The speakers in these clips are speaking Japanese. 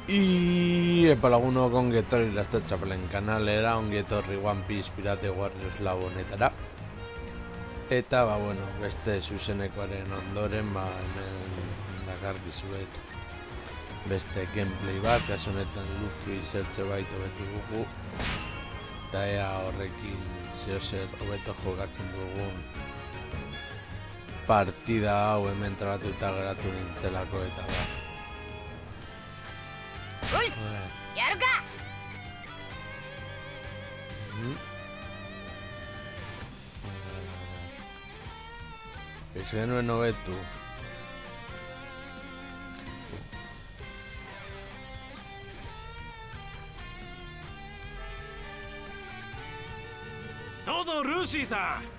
Y epalagunok ongi etorri Laster Txapelen kanalera, ongi etorri One Piece Pirate Warriors lau honetara. Eta, bueno, beste zuzenekoaren ondoren, hemen dakarkizuet beste gameplay bat, kasu honetan Luffy zertze baita beti gugu. Eta ea horrekin zehozer hobeto jokatzen dugun partida hau hemen trabatuta geratu nintzelako eta ba. Ush, yaruka! Ez genuen hobetu. Dozo, Lucy-san!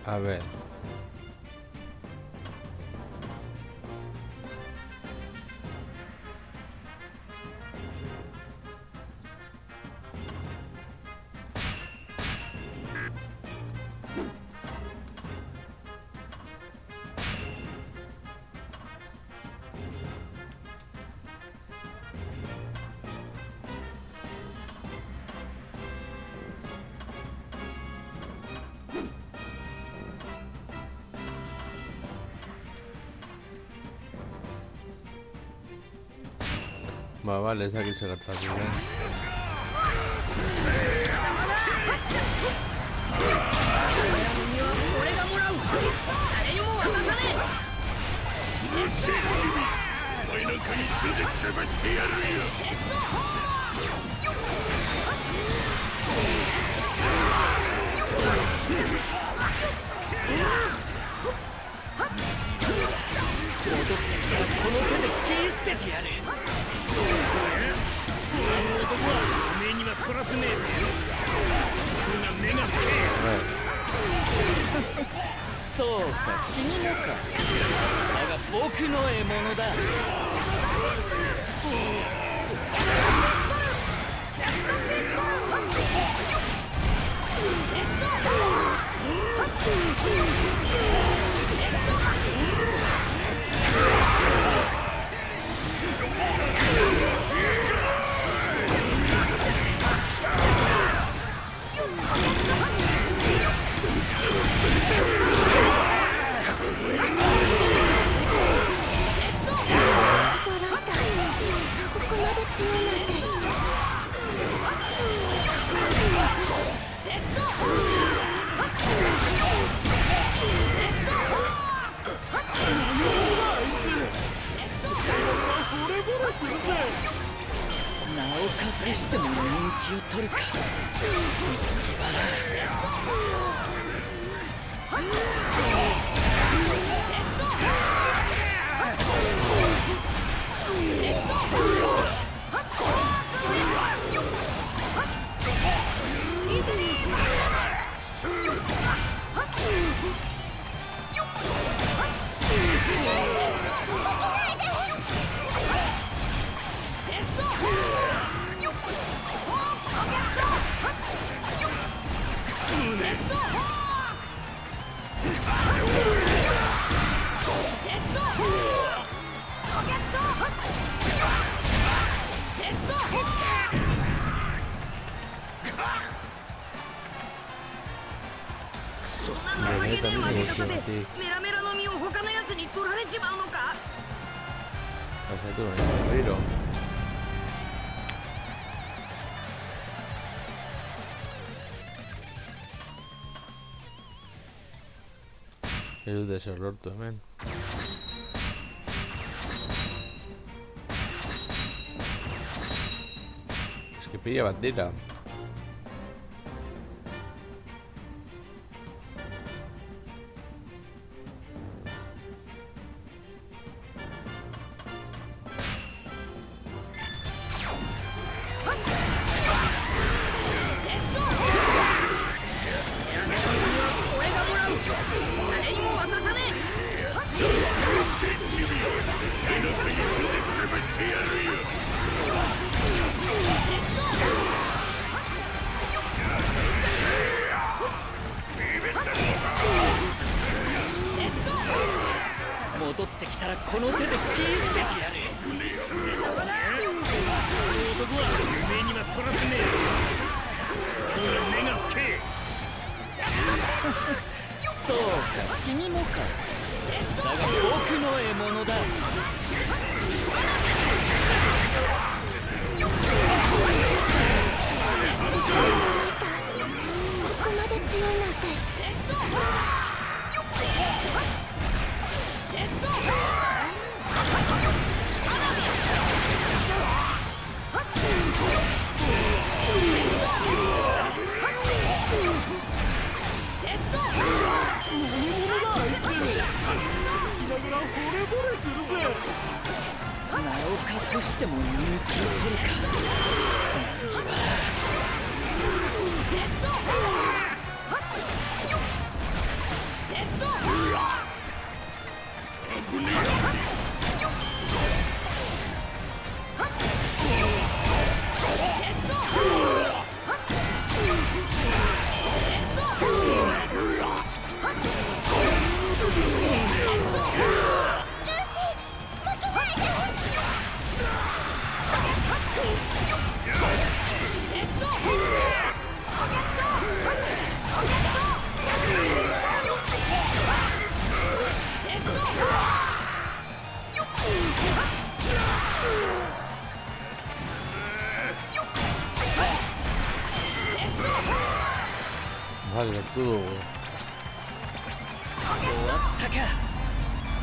A ver. Ba, bale, ez dakit zer gertatu,そうか、君もか。だが僕の獲物だ。名を隠しても人気を取るか。メラメラの実を他のやつに取られちまうのか。 Pasa tú, ¿no? Riro. Es de ser orto, men. Es que pilla bandera. 戻ってきたらこの手で切り捨ててやる。男は目には取らせねえ。目が不敬。そうか、君もか。だが僕の獲物だ。ここまで強いなんて。名を隠しても人気を取るか。Vale, todo, güey. 終わったか。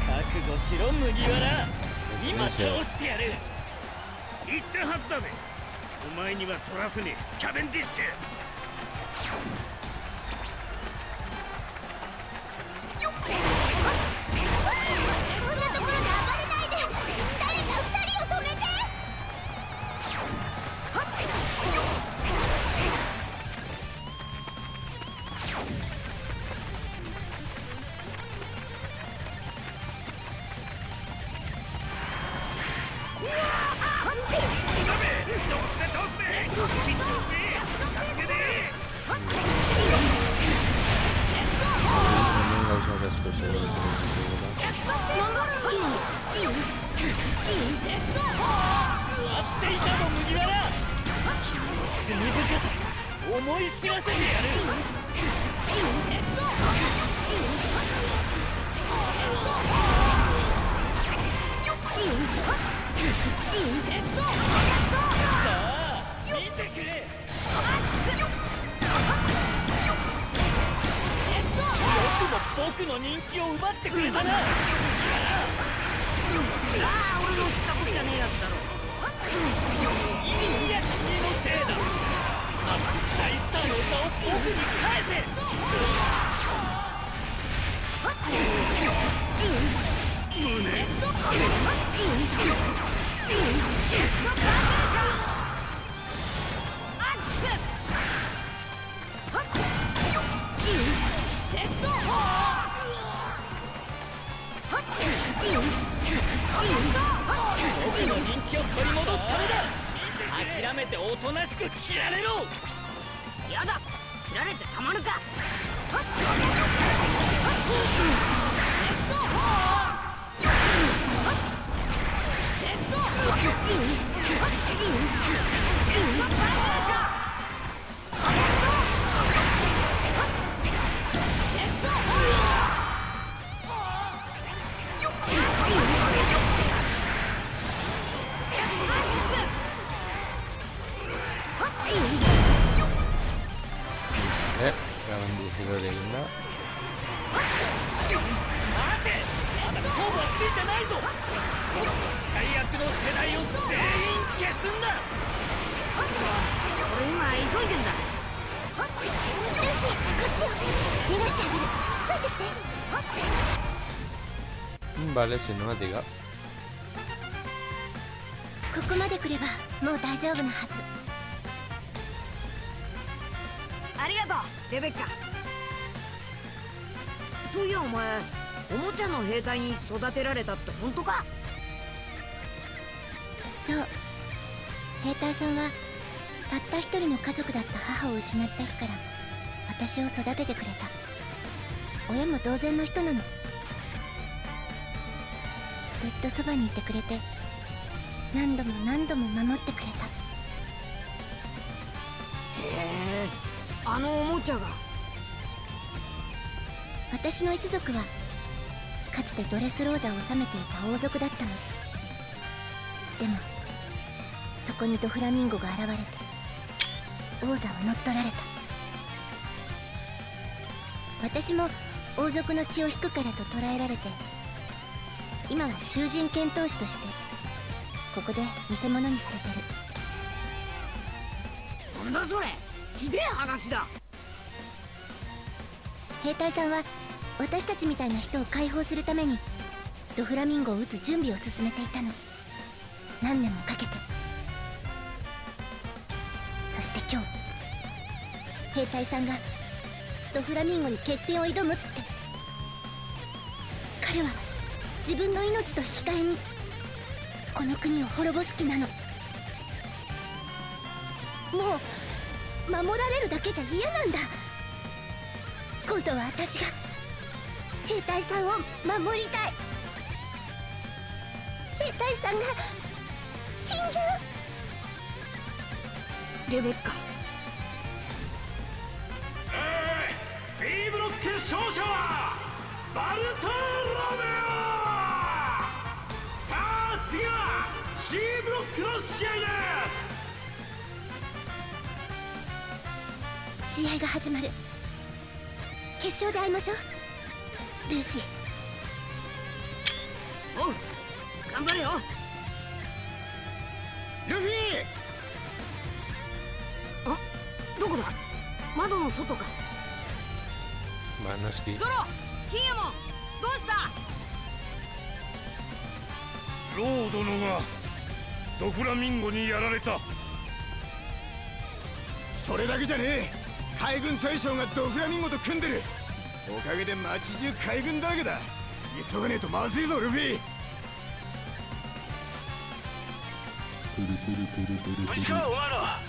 覚悟しろ麦わら。今倒してやる。言ったはずだべ。お前には取らせねえキャベンディッシュ。こんなところで暴れないで。誰か2人を止めて。思い知らせてやる。さあ見てくれ。よくも僕の人気を奪ってくれたな。ああ、俺の知ったことじゃねえやつだろ。いや、君のせいだ。大スターの座を僕に返せ。僕の人気を取り戻すためだ。諦めておとなしく切られろ。やだ、切られてたまるか。左でいいんだ。待て、まだ勝負はついてないぞ。最悪の世代を全員消すんだ。俺今急いでんだ。ルーシー、こっちよ。逃がしてあげる。ついてきて。Vale, cinemática. ここまで来ればもう大丈夫なはず。ありがとう、レベッカ。そういやお前、おもちゃの兵隊に育てられたって本当か？そう。兵隊さんはたった一人の家族だった母を失った日から私を育ててくれた。親も同然の人なの。ずっとそばにいてくれて、何度も何度も守ってくれた。へえ、あのおもちゃが。私の一族はかつてドレスローザを治めていた王族だったの。でもそこにドフラミンゴが現れて王座を乗っ取られた。私も王族の血を引くからと捕らえられて、今は囚人剣闘士としてここで見せ物にされてる。なんだそれ、ひでえ話だ。兵隊さんは私たちみたいな人を解放するためにドフラミンゴを撃つ準備を進めていたの。何年もかけて。そして今日兵隊さんがドフラミンゴに決戦を挑むって。彼は自分の命と引き換えにこの国を滅ぼす気なの。もう守られるだけじゃ嫌なんだ。今度は私が兵隊さんを守りたい。兵隊さんが死んじゃう。レベッカ。B ブロック勝者はバルトロメオ。さあ次は C ブロックの試合です。試合が始まる。決勝で会いましょう、ルーシー。おう、頑張れよ。ルフィ。あ、どこだ。窓の外か。まあ、no es que... ゾロ、ヒエモン、どうした。ロー殿がドフラミンゴにやられた。それだけじゃねえ。海軍大将がドフラミンゴと組んでる。おかげで街中海軍だらけだ。急がねえとまずいぞルフィ。無事かお前ら。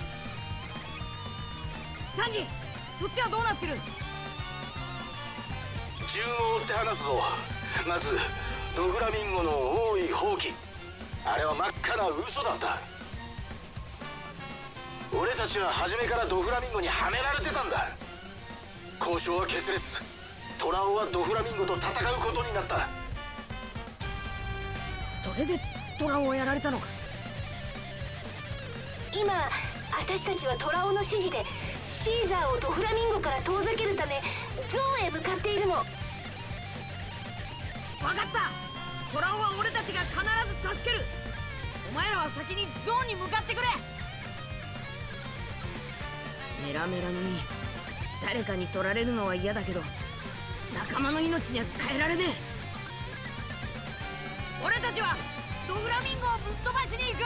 サンジ、そっちはどうなってる。順を追って話すぞ。まずドフラミンゴの王位放棄、あれは真っ赤な嘘だった。俺たちは初めからドフラミンゴにはめられてたんだ。交渉は決裂。トラオはドフラミンゴと戦うことになった。それでトラオをやられたのか。今私たちはトラオの指示でシーザーをドフラミンゴから遠ざけるためゾーンへ向かっているの。分かった。トラオは俺たちが必ず助ける。お前らは先にゾーンに向かってくれ。メラメラの実、誰かに取られるのは嫌だけど仲間の命には変えられねえ。俺たちはドフラミンゴをぶっ飛ばしに行く。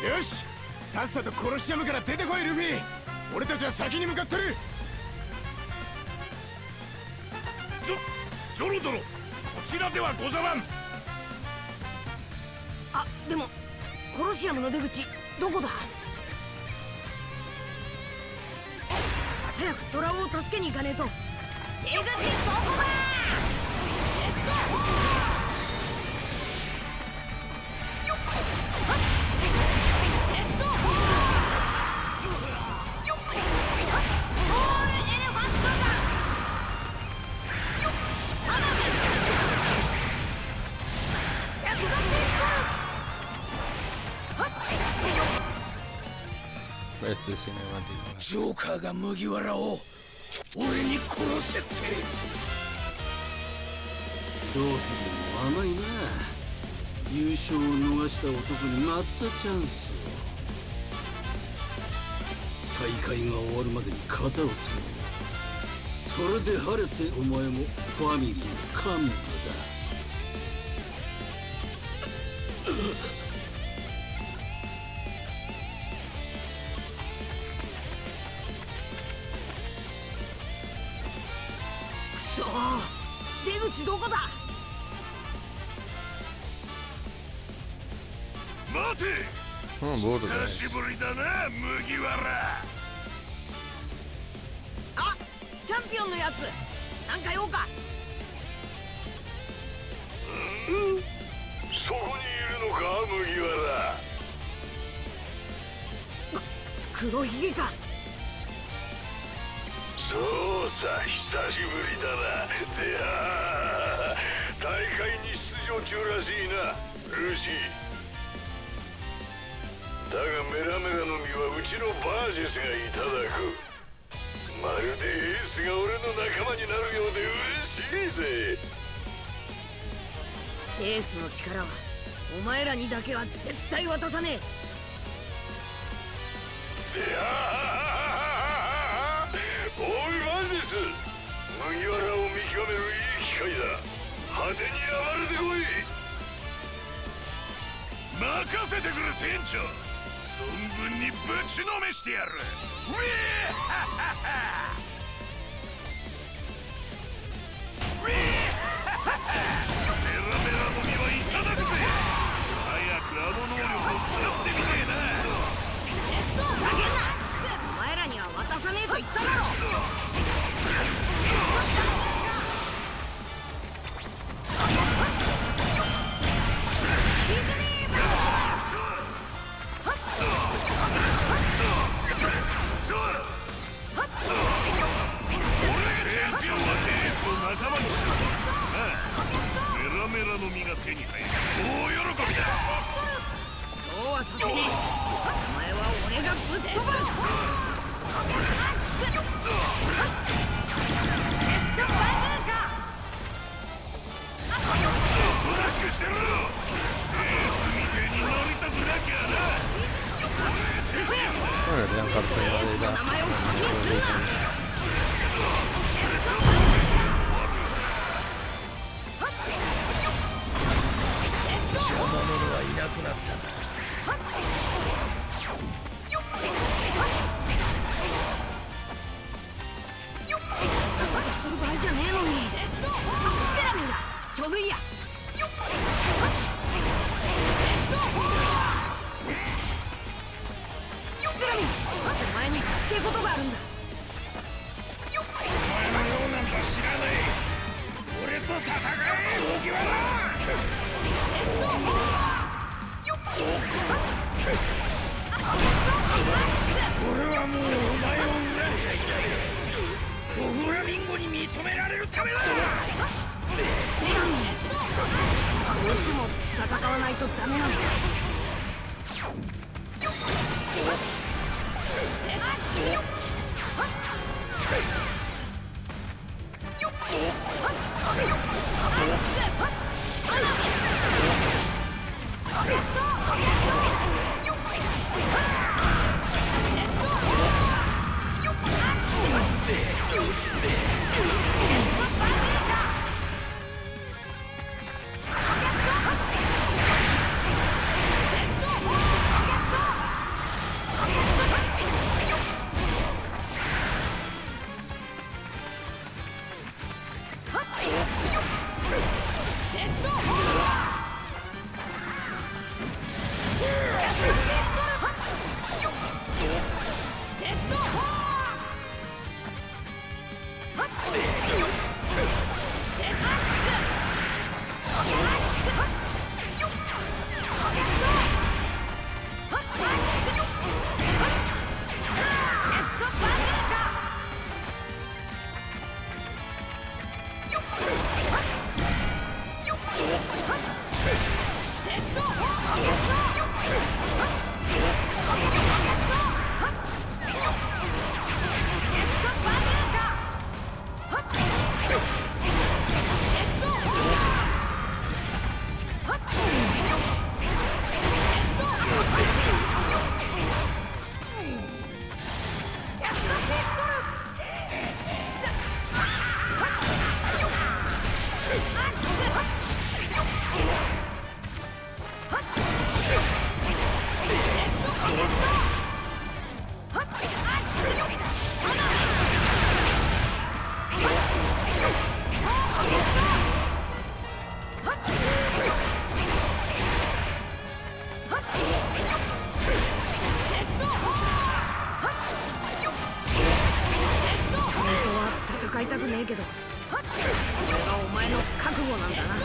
よし、さっさとコロシアムから出てこいルフィ。俺たちは先に向かってる。ゾロ殿、そちらではござらん。あ、でもコロシアムの出口どこだ。早くトラオを助けに行かねえと。出口どこだ。Este es cinemático. ジョーカーが麦わらを俺に殺せって。どうするも甘いな。優勝を逃した男にまったチャンスを。大会が終わるまでに型をつける。それで晴れてお前もファミリーの幹部だ。くそー、出口どこだ。待て、burro. 久しぶりだな麦わら。あ、チャンピオンのやつなんか用か。そこにいるのか麦わら。黒ひげか。そうさ、久しぶりだなゼハ。大会に出場中らしいなルーシー。だがメラメラの実はうちのバージェスがいただく。まるでエースが俺の仲間になるようで嬉しいぜ。エースの力はお前らにだけは絶対渡さねえ。ゼハ。おいバージェス、麦わらを見極めるいい機会だ。派手に暴れてこい。任せてくれ船長。存分にぶちのめしてやる。ウィーハハハ。ウィーハハハ。メラメラの実はいただくぜ。早くあの能力を使ってみてえな。下げるな。お前らには渡さねえと言っただろ。仲間にしろ。メラメラの実が手に入る。大喜びだ。そうはさせねえ。お前は俺がぶっ飛ばす。おとなしくしてろ。エースみてえになりたくなきゃな。Bueno, le dan carta de madera. 名前を口にすんな。邪魔者はいなくなったな。してる場合じゃねえのに。テラミンだ。ちょうどいいや。テラミン、お前に聞きてえことがあるんだ。お前のようなんざ知らない。俺と戦え麦わら。俺はもうお前を恨んじゃいない。ドフラミンゴに認められるためだ。テラミン、どうしても戦わないとダメなんだ。戦いたくねえけど、これがお前の覚悟なんだな。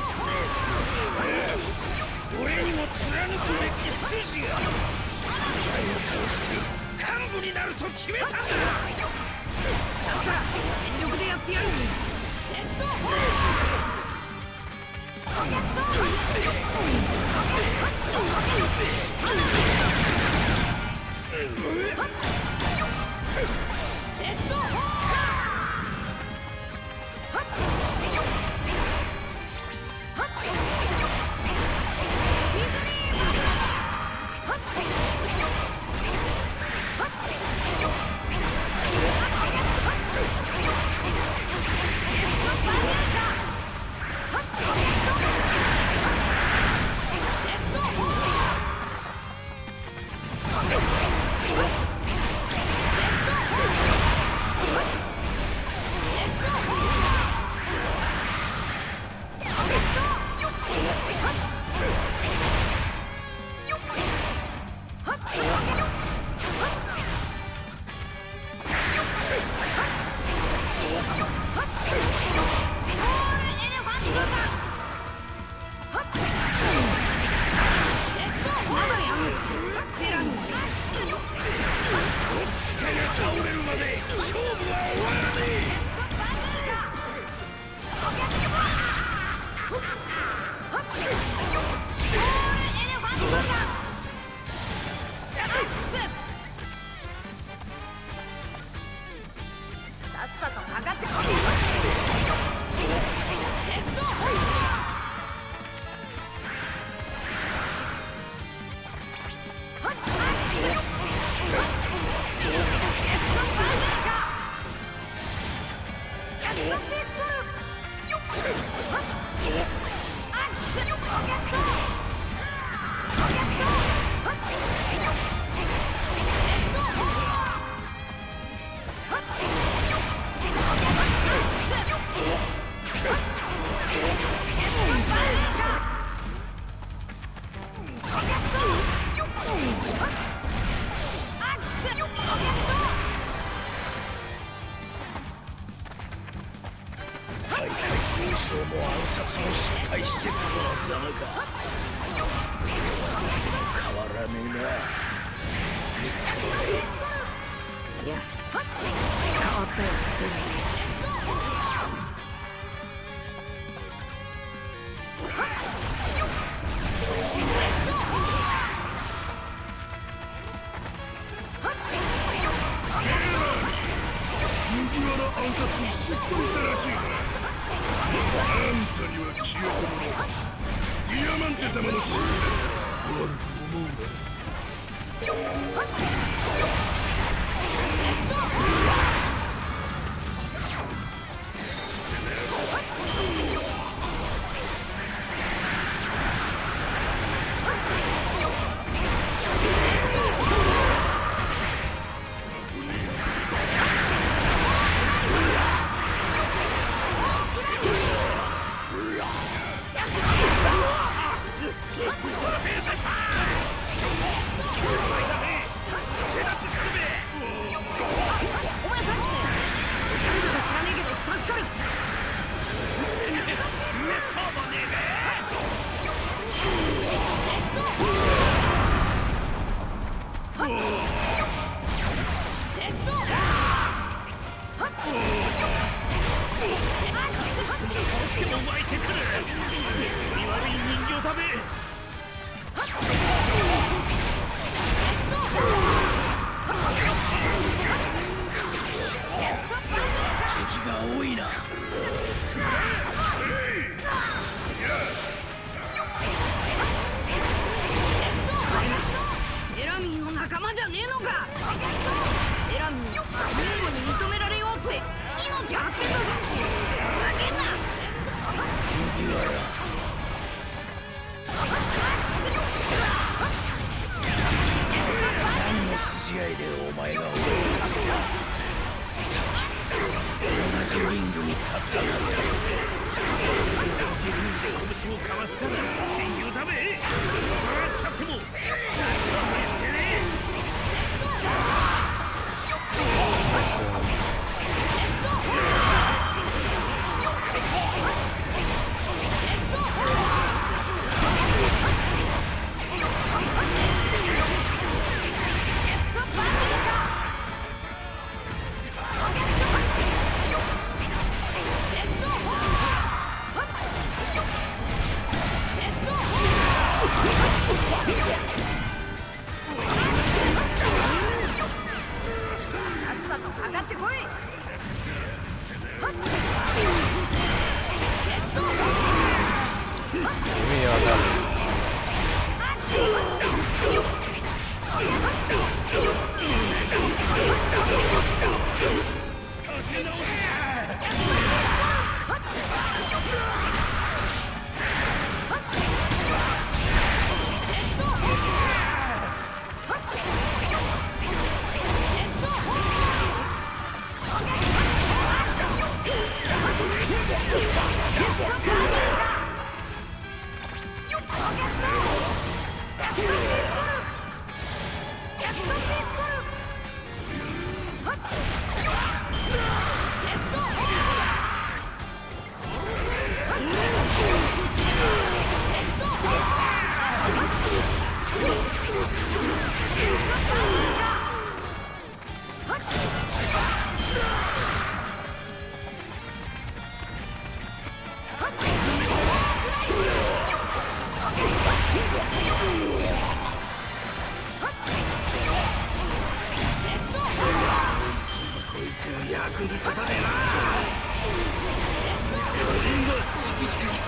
貫くべき筋がお前を倒して幹部になると決めたんだ。だから全力でやってやる。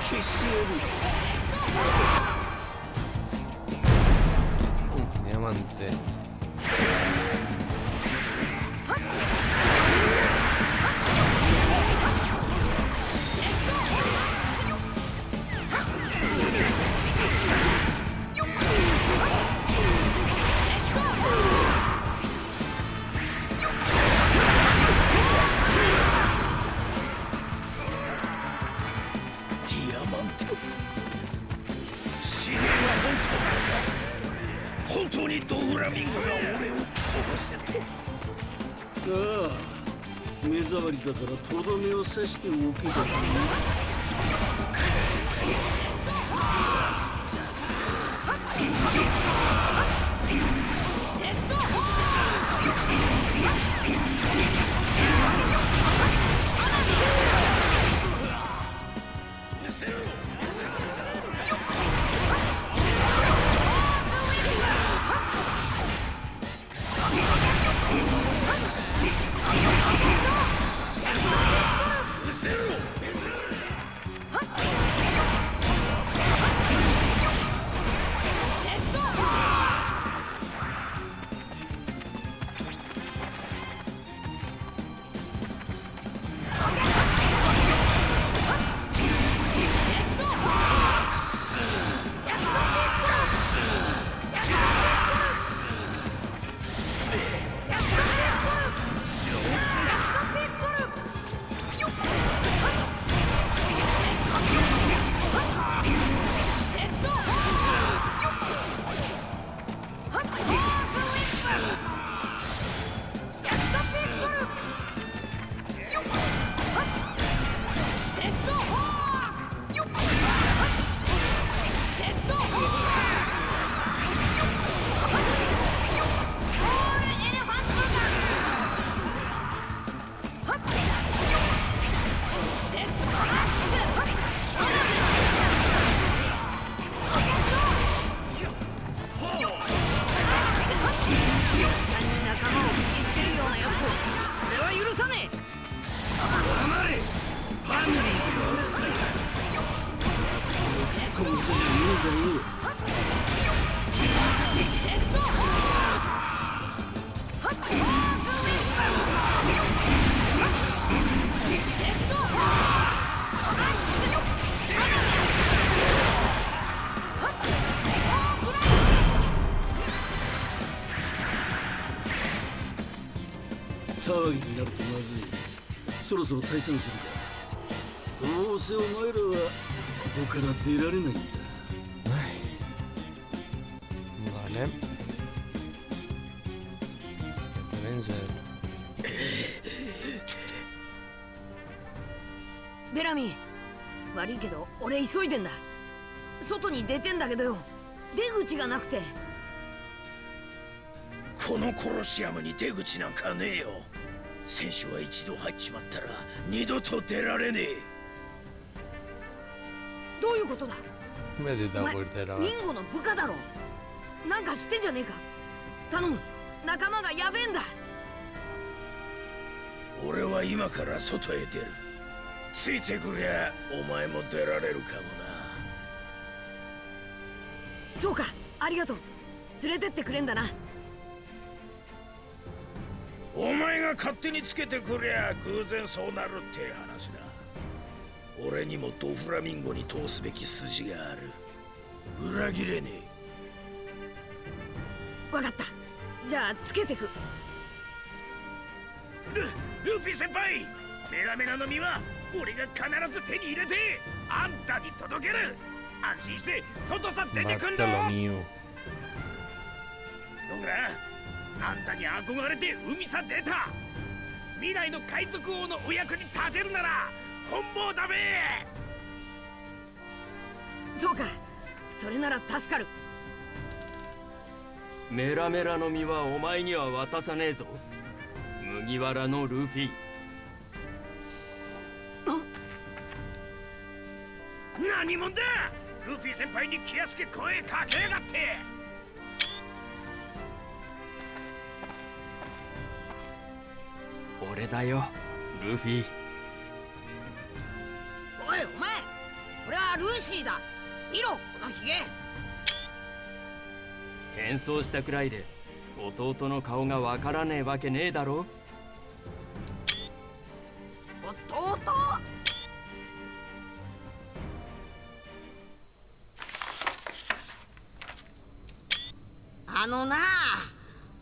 消してやる。Diamante.ああ、目障りだからとどめを刺しておけばいい。騒ぎになるとまずい。そろそろ退散するか。どうせお前らはここから出られないんだ。Vale. Pueden ser. ベラミー、悪いけど俺急いでんだ。外に出てんだけどよ、出口がなくて。このコロシアムに出口なんかねえよ。選手は一度入っちまったら二度と出られねえ。どういうことだ。 Me dio お前 vuelta リンゴの部下だろ。なんか知ってんじゃねえか。頼む、仲間がやべえんだ。俺は今から外へ出る。ついてくりゃお前も出られるかもな。そうか、ありがとう。連れてってくれんだな。お前が勝手につけてくりゃ偶然そうなるって話だ。俺にもドフラミンゴに通すべき筋がある。裏切れねわかった。じゃあつけてく。ルフィ先輩、メラメラの実は俺が必ず手に入れてあんたに届ける。安心して外さ出てくんだ。 Mata lo mío. どんらあんたに憧れて海さ出た。未来の海賊王のお役に立てるなら本望だべ。そうか、それなら助かる。メラメラの実はお前には渡さねえぞ、麦わらのルフィ。何者だ。ルフィ先輩に気安く声かけやがって。俺だよ、ルフィ。おいお前、俺ははルーシーだ。見ろこのヒゲ。変装したくらいで弟の顔がわからねえわけねえだろ。弟？なあ、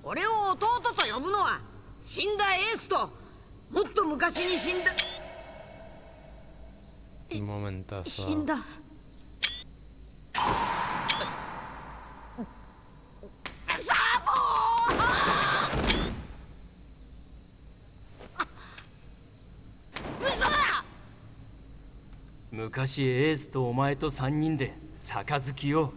俺を弟と呼ぶのは死んだエースともっと昔に死んだ。Un momentazo. 死んだ。サボー！嘘だ！昔エースとお前と3人で杯を。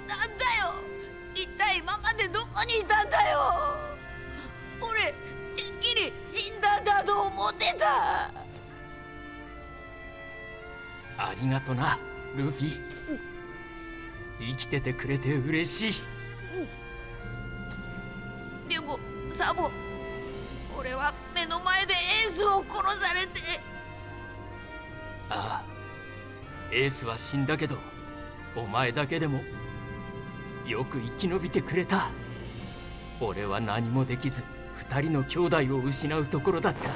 なんだよ、一体今までどこにいたんだよ。俺てっきり死んだんだと思ってた。ありがとなルフィ。生きててくれて嬉しい。でもサボ、俺は目の前でエースを殺されて。ああ、エースは死んだけどお前だけでもよく生き延びてくれた。俺は何もできず2人の兄弟を失うところだった。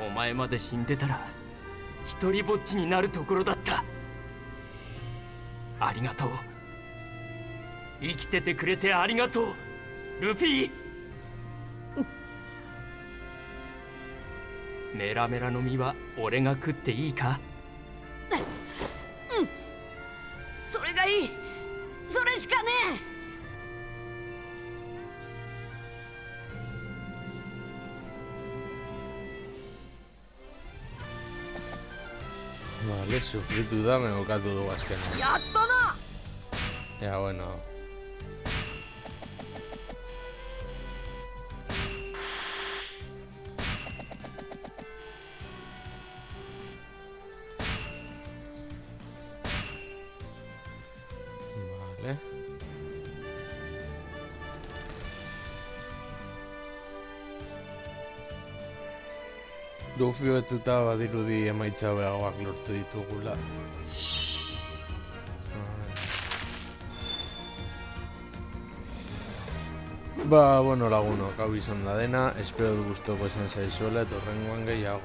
お前まで死んでたら一人ぼっちになるところだった。ありがとう。生きててくれてありがとうルフィ。メラメラの実は俺が食っていいか？うん、それがいい。それしかねえ。Vale, sufritu da megokatu dugu azkenean. やっとな。 Ya, bueno. Vale. Luffy betuta badirudi emaitza hobeagoak lortu ditugula. Ba, bueno, lagunok, hau izan da dena. Espero du gustoko izan zaizuela, eta horrengoan gehiago.